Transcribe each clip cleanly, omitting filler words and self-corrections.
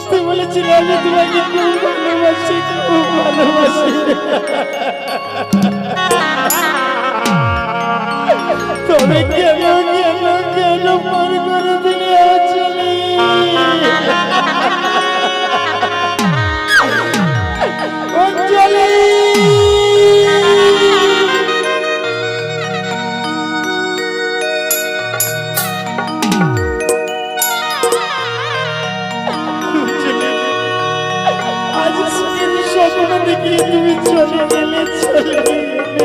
সত্যি বলেছিলাম যে তোমাকে খুব ভালোবাসি, খুব ভালোবাসি। তবে কেন কেন কেন পার করে দিলে অঞ্জলি? অঞ্জলি আজ স্বপ্ন দেখি তুমি চলে গেলে, চলে গেলে,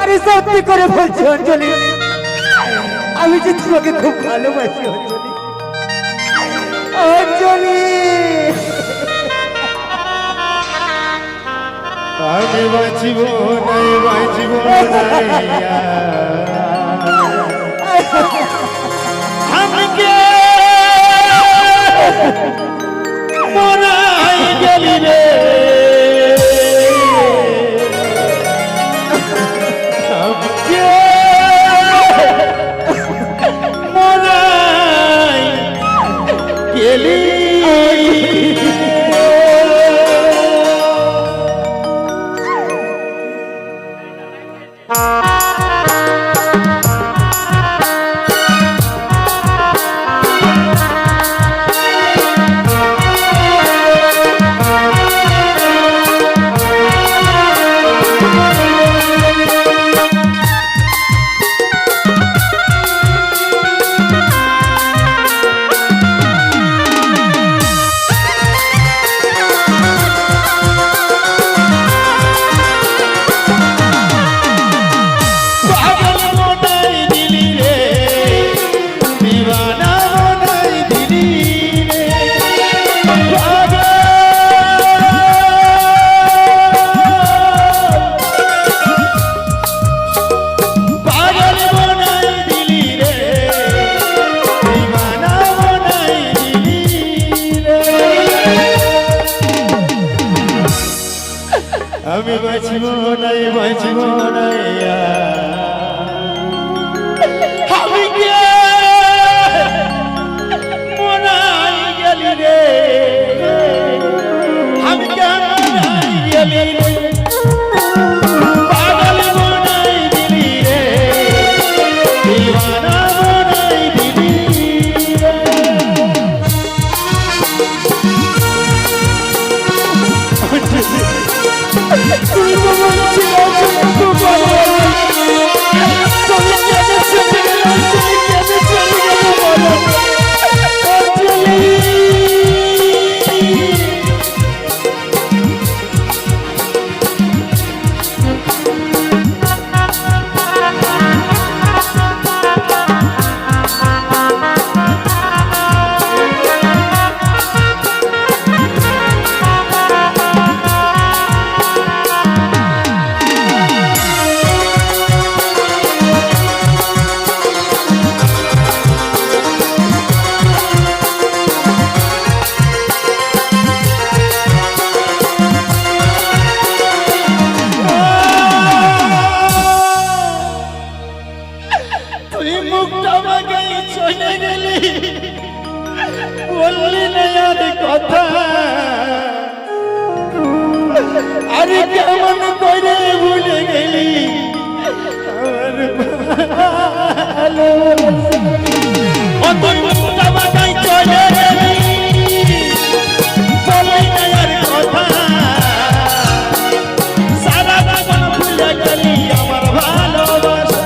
আরে সত্যি করে বলছি অঞ্জলি, আমি যে তোমাকে খুব ভালোবাসি অঞ্জলি। অঞ্জলি আমি বাঁচিব নাই, বাঁচিব আমি কে মরাই গেলি রে, আমি বাঁচিব নাই, বাঁচিব নাই আমি কে মরাই গেলি রে, আমি কে মরাই গেলি রে, পাগল মনাই দিলি রে, দিওয়ানা মনাই দিলি রে। তুই তো বলছিস খুব ভালোবাসি, তুমি কেন চলে গেলে, তুমি কেন চলে গেলে বলো অঞ্জলি? বললি না আর কথা, আরে কেমন করে ভুলে গেলি আমার ভালোবাসা, চলে গেলি বললি না আর কথা, সারা জীবন ভুলে গেলি আমার ভালোবাসা।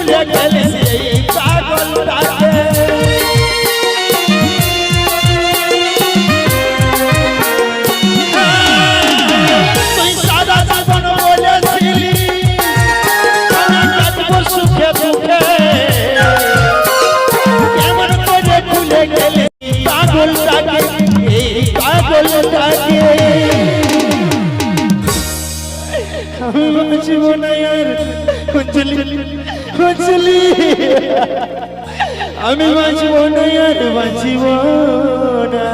ভুলে গেলি সেই পাগলটাকে তুই সারা জীবন বলেছিলি আমি কাটবো সুখে দুঃখে কেমন করে ভুলে গেলি পাগলটাকে এই পাগলটাকে আমি বাঁচব না আর অঞ্জলি অঞ্জলি আমি বাঁচব না আর বাঁচব না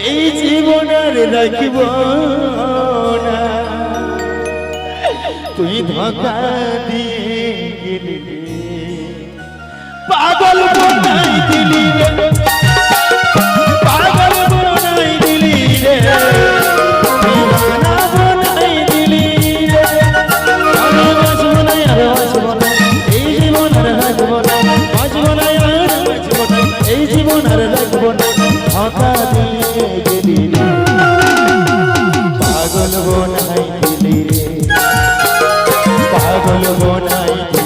এই জীবন আর রাখব না তুই ধোঁকা দিয়ে গেলি পাগল বানাই দিলি রে পাগল বানাই দিলি রে এই জীবন আর রাখব না ধোঁকা দিয়ে গেলি রে পাগল বনাই দিলি রে পাগল বনাই